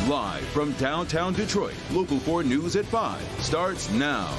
Live from downtown Detroit, Local 4 News at 5 starts now.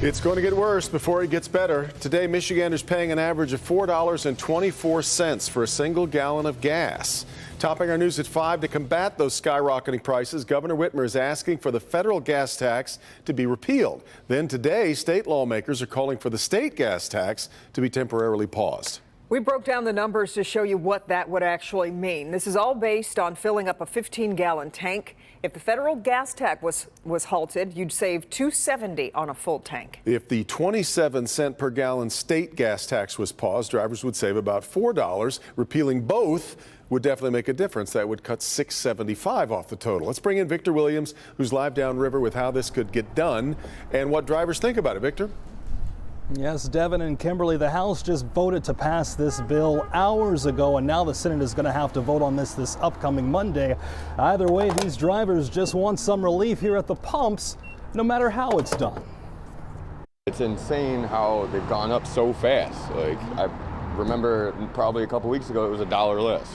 It's going to get worse before it gets better. Today, Michiganders paying an average of $4.24 for a single gallon of gas. Topping our news at 5, to combat those skyrocketing prices, Governor Whitmer is asking for the federal gas tax to be repealed. Then today, state lawmakers are calling for the state gas tax to be temporarily paused. We broke down the numbers to show you what that would actually mean. This is all based on filling up a 15-gallon tank. If the federal gas tax was halted, you'd save $2.70 on a full tank. If the 27-cent per gallon state gas tax was paused, drivers would save about $4. Repealing both would definitely make a difference. That would cut $6.75 off the total. Let's bring in Victor Williams, who's live downriver with how this could get done and what drivers think about it. Victor? Yes, Devin and Kimberly, the House just voted to pass this bill hours ago, and now the Senate is going to have to vote on this upcoming Monday. Either way, these drivers just want some relief here at the pumps, no matter how it's done. It's insane how they've gone up so fast. Like, I remember probably a couple weeks ago, it was $1 less.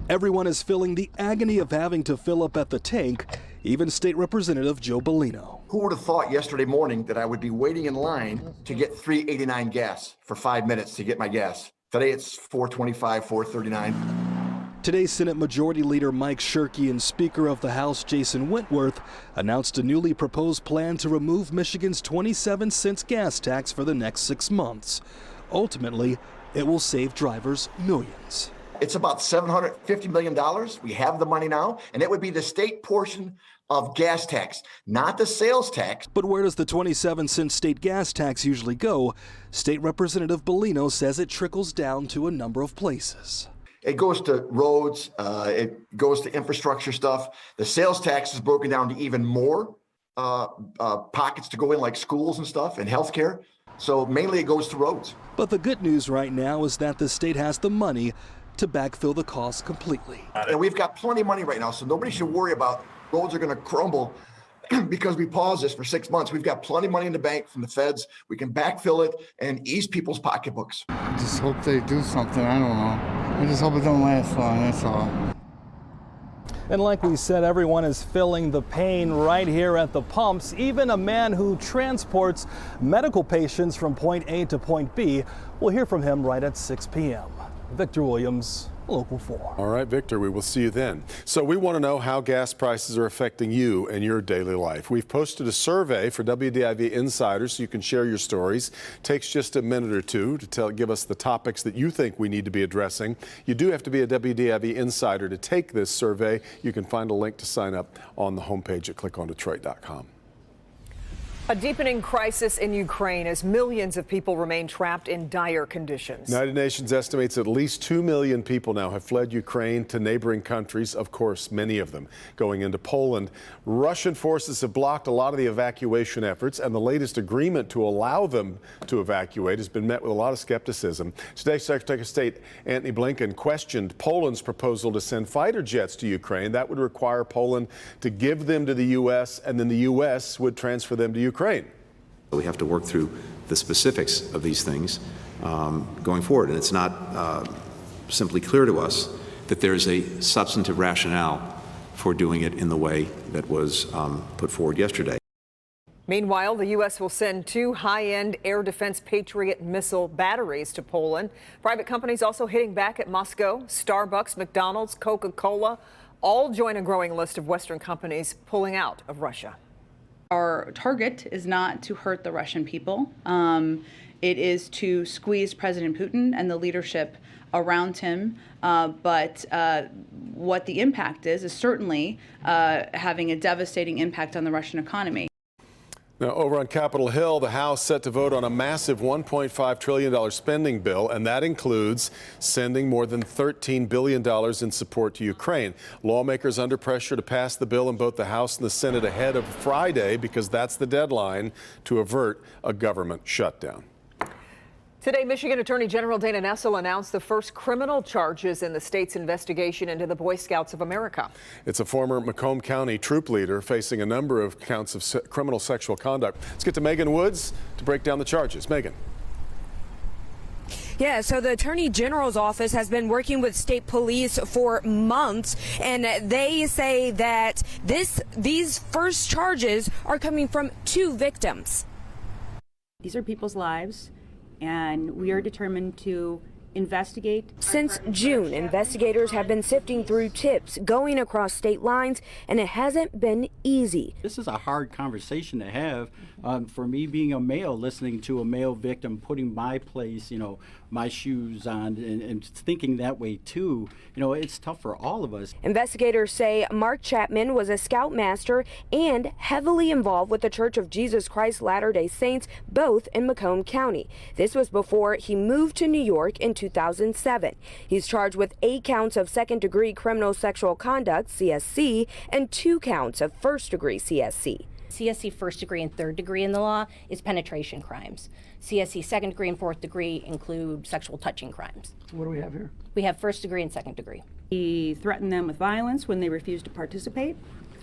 Everyone is feeling the agony of having to fill up at the tank, even State Representative Joe Bellino. Who would have thought yesterday morning that I would be waiting in line to get $3.89 gas for 5 minutes to get my gas? Today it's $4.25, $4.39. Today's Senate Majority Leader Mike Shirkey and Speaker of the House Jason Whitworth announced a newly proposed plan to remove Michigan's 27-cent gas tax for the next 6 months. Ultimately, it will save drivers millions. It's about $750 million. We have the money now, and it would be the state portion of gas tax, not the sales tax. But where does the 27-cent state gas tax usually go? State Representative Bellino says it trickles down to a number of places. It goes to roads, it goes to infrastructure stuff. The sales tax is broken down to even more pockets to go in, like schools and stuff, and healthcare. So mainly it goes to roads. But the good news right now is that the state has the money to backfill the cost completely. And we've got plenty of money right now, so nobody should worry about roads are going to crumble because we paused this for 6 months. We've got plenty of money in the bank from the feds. We can backfill it and ease people's pocketbooks. I just hope they do something. I don't know. I just hope it don't last long, that's all. And like we said, everyone is feeling the pain right here at the pumps. Even a man who transports medical patients from point A to point B. We'll hear from him right at 6 p.m. Victor Williams, Local 4. All right, Victor, we will see you then. So we want to know how gas prices are affecting you and your daily life. We've posted a survey for WDIV insiders so you can share your stories. Takes just a minute or two to give us the topics that you think we need to be addressing. You do have to be a WDIV insider to take this survey. You can find a link to sign up on the homepage at clickondetroit.com. A deepening crisis in Ukraine as millions of people remain trapped in dire conditions. United Nations estimates at least 2 million people now have fled Ukraine to neighboring countries, of course, many of them going into Poland. Russian forces have blocked a lot of the evacuation efforts, and the latest agreement to allow them to evacuate has been met with a lot of skepticism. Today, Secretary of State Antony Blinken questioned Poland's proposal to send fighter jets to Ukraine. That would require Poland to give them to the U.S., and then the U.S. would transfer them to Ukraine. We have to work through the specifics of these things going forward. And it's not simply clear to us that there's a substantive rationale for doing it in the way that was put forward yesterday. Meanwhile, the U.S. will send 2 high-end air defense Patriot missile batteries to Poland. Private companies also hitting back at Moscow. Starbucks, McDonald's, Coca-Cola all join a growing list of Western companies pulling out of Russia. Our target is not to hurt the Russian people. It is to squeeze President Putin and the leadership around him. But what the impact is certainly having a devastating impact on the Russian economy. Now, over on Capitol Hill, the House set to vote on a massive $1.5 trillion spending bill, and that includes sending more than $13 billion in support to Ukraine. Lawmakers under pressure to pass the bill in both the House and the Senate ahead of Friday because that's the deadline to avert a government shutdown. Today, Michigan Attorney General Dana Nessel announced the first criminal charges in the state's investigation into the Boy Scouts of America. It's a former Macomb County troop leader facing a number of counts of criminal sexual conduct. Let's get to Megan Woods to break down the charges. Megan. Yeah, so the Attorney General's office has been working with state police for months, and they say that these first charges are coming from 2 victims. These are people's lives, and we are determined to investigate. Since June, investigators have been sifting through tips going across state lines, and it hasn't been easy. This is a hard conversation to have. For me, being a male, listening to a male victim, putting my place, my shoes on, and thinking that way too, it's tough for all of us. Investigators say Mark Chapman was a scoutmaster and heavily involved with the Church of Jesus Christ Latter-day Saints, both in Macomb County. This was before he moved to New York in 2007. He's charged with 8 counts of second-degree criminal sexual conduct, CSC, and 2 counts of first-degree CSC. CSC first degree and third degree in the law is penetration crimes. CSC second degree and fourth degree include sexual touching crimes. What do we have here? We have first degree and second degree. He threatened them with violence when they refused to participate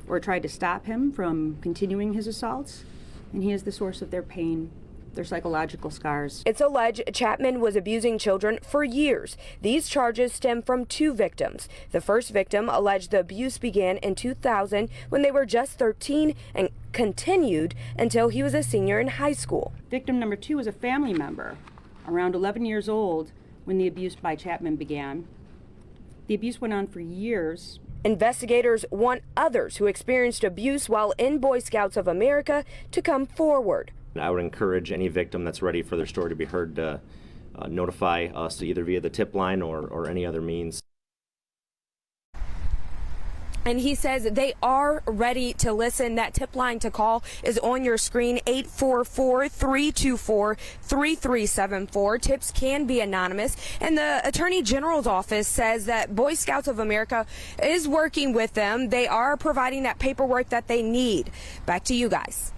or tried to stop him from continuing his assaults, and he is the source of their pain, their psychological scars. It's alleged Chapman was abusing children for years. These charges stem from 2 victims. The first victim alleged the abuse began in 2000 when they were just 13 and continued until he was a senior in high school. Victim number 2 was a family member, around 11 years old when the abuse by Chapman began. The abuse went on for years. Investigators want others who experienced abuse while in Boy Scouts of America to come forward. I would encourage any victim that's ready for their story to be heard to notify us either via the tip line or any other means. And he says they are ready to listen. That tip line to call is on your screen, 844-324-3374. Tips can be anonymous. And the Attorney General's office says that Boy Scouts of America is working with them. They are providing that paperwork that they need. Back to you guys.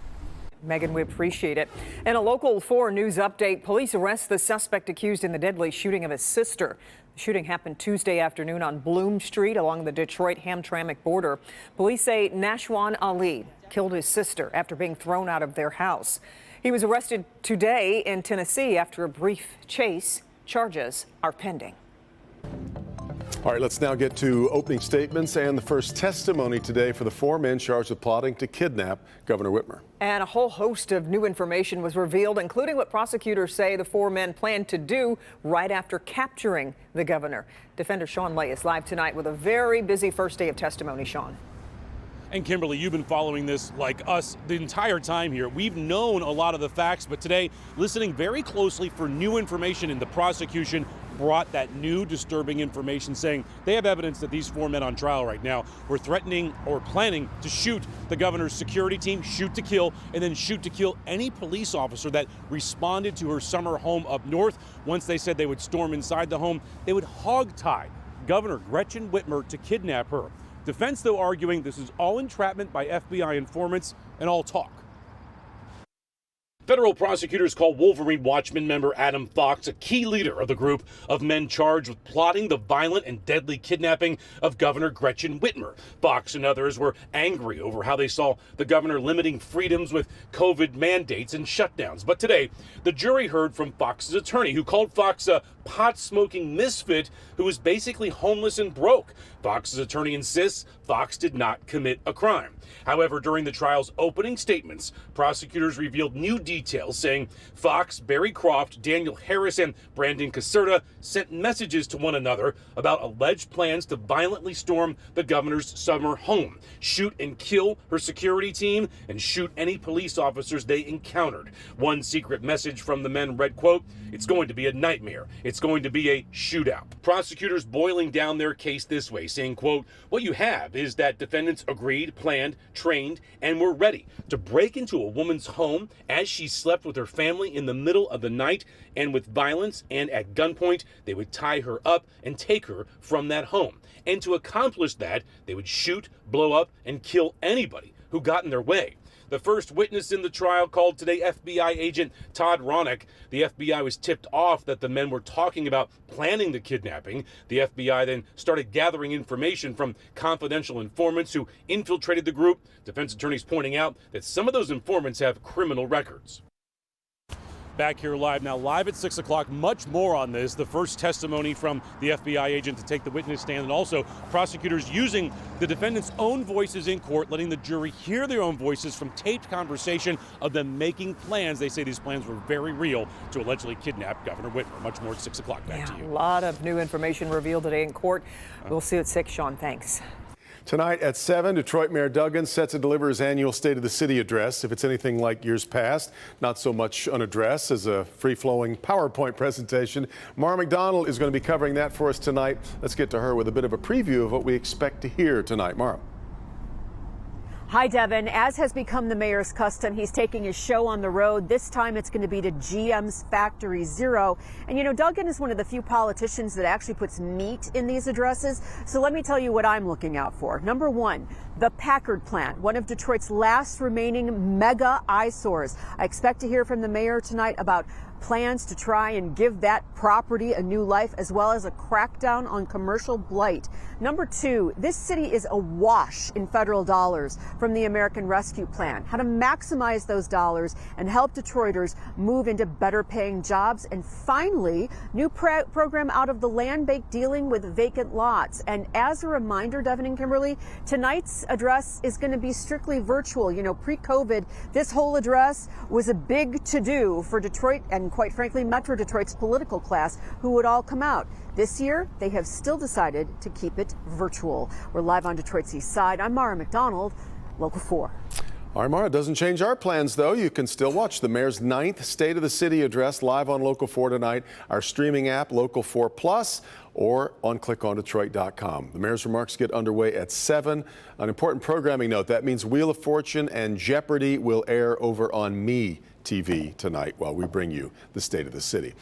Megan, we appreciate it. In a Local 4 news update, police arrest the suspect accused in the deadly shooting of his sister. The shooting happened Tuesday afternoon on Bloom Street along the Detroit-Hamtramck border. Police say Nashwan Ali killed his sister after being thrown out of their house. He was arrested today in Tennessee after a brief chase. Charges are pending. All right, let's now get to opening statements and the first testimony today for the 4 men charged with plotting to kidnap Governor Whitmer. And a whole host of new information was revealed, including what prosecutors say the 4 men planned to do right after capturing the governor. Defender Sean Lay is live tonight with a very busy first day of testimony. Sean. And Kimberly, you've been following this like us the entire time here. We've known a lot of the facts, but today, listening very closely for new information, and the prosecution brought that new disturbing information saying they have evidence that these 4 men on trial right now were threatening or planning to shoot the governor's security team, shoot to kill, and then shoot to kill any police officer that responded to her summer home up north. Once they said they would storm inside the home, they would hogtie Governor Gretchen Whitmer to kidnap her. Defense, though, arguing this is all entrapment by FBI informants and all talk. Federal prosecutors call Wolverine Watchman member Adam Fox a key leader of the group of men charged with plotting the violent and deadly kidnapping of Governor Gretchen Whitmer. Fox and others were angry over how they saw the governor limiting freedoms with COVID mandates and shutdowns. But today, the jury heard from Fox's attorney, who called Fox a pot-smoking misfit who was basically homeless and broke. Fox's attorney insists Fox did not commit a crime. However, during the trial's opening statements, prosecutors revealed new details saying Fox, Barry Croft, Daniel Harris, and Brandon Caserta sent messages to one another about alleged plans to violently storm the governor's summer home, shoot and kill her security team, and shoot any police officers they encountered. One secret message from the men read, quote, "It's going to be a nightmare. It's going to be a shootout." Prosecutors boiling down their case this way, saying, quote, "What you have is that defendants agreed, planned, trained, and were ready to break into a woman's home as she slept with her family in the middle of the night, and with violence and at gunpoint, they would tie her up and take her from that home. And to accomplish that, they would shoot, blow up, and kill anybody who got in their way." The first witness in the trial called today FBI agent Todd Ronick. The FBI was tipped off that the men were talking about planning the kidnapping. The FBI then started gathering information from confidential informants who infiltrated the group. Defense attorneys pointing out that some of those informants have criminal records. back here live now, live at 6 o'clock. Much more on this. The first testimony from the FBI agent to take the witness stand, and also prosecutors using the defendant's own voices in court, letting the jury hear their own voices from taped conversation of them making plans. They say these plans were very real to allegedly kidnap Governor Whitmer. Much more at 6 o'clock. Back to you. A lot of new information revealed today in court. We'll see you at 6, Sean. Thanks. Tonight at 7, Detroit Mayor Duggan set to deliver his annual State of the City address. If it's anything like years past, not so much an address as a free-flowing PowerPoint presentation. Mara McDonald is going to be covering that for us tonight. Let's get to her with a bit of a preview of what we expect to hear tonight. Mara. Hi, Devin. As has become the mayor's custom, he's taking his show on the road. This time it's going to be to GM's Factory Zero. And you know, Duggan is one of the few politicians that actually puts meat in these addresses. So let me tell you what I'm looking out for. Number one, the Packard plant, one of Detroit's last remaining mega eyesores. I expect to hear from the mayor tonight about plans to try and give that property a new life, as well as a crackdown on commercial blight. Number two, this city is awash in federal dollars from the American Rescue Plan. How to maximize those dollars and help Detroiters move into better paying jobs. And finally, new program out of the land bank dealing with vacant lots. And as a reminder, Devin and Kimberly, tonight's address is going to be strictly virtual. You know, pre-COVID, this whole address was a big to-do for Detroit and, quite frankly, Metro Detroit's political class, who would all come out. This year, they have still decided to keep it virtual. We're live on Detroit's East Side. I'm Mara McDonald, Local 4. All right, Mara, it doesn't change our plans, though. You can still watch the mayor's 9th State of the City address live on Local 4 tonight, our streaming app, Local 4 Plus, or on clickondetroit.com. The mayor's remarks get underway at 7. An important programming note, that means Wheel of Fortune and Jeopardy will air over on Me TV tonight while we bring you the State of the City.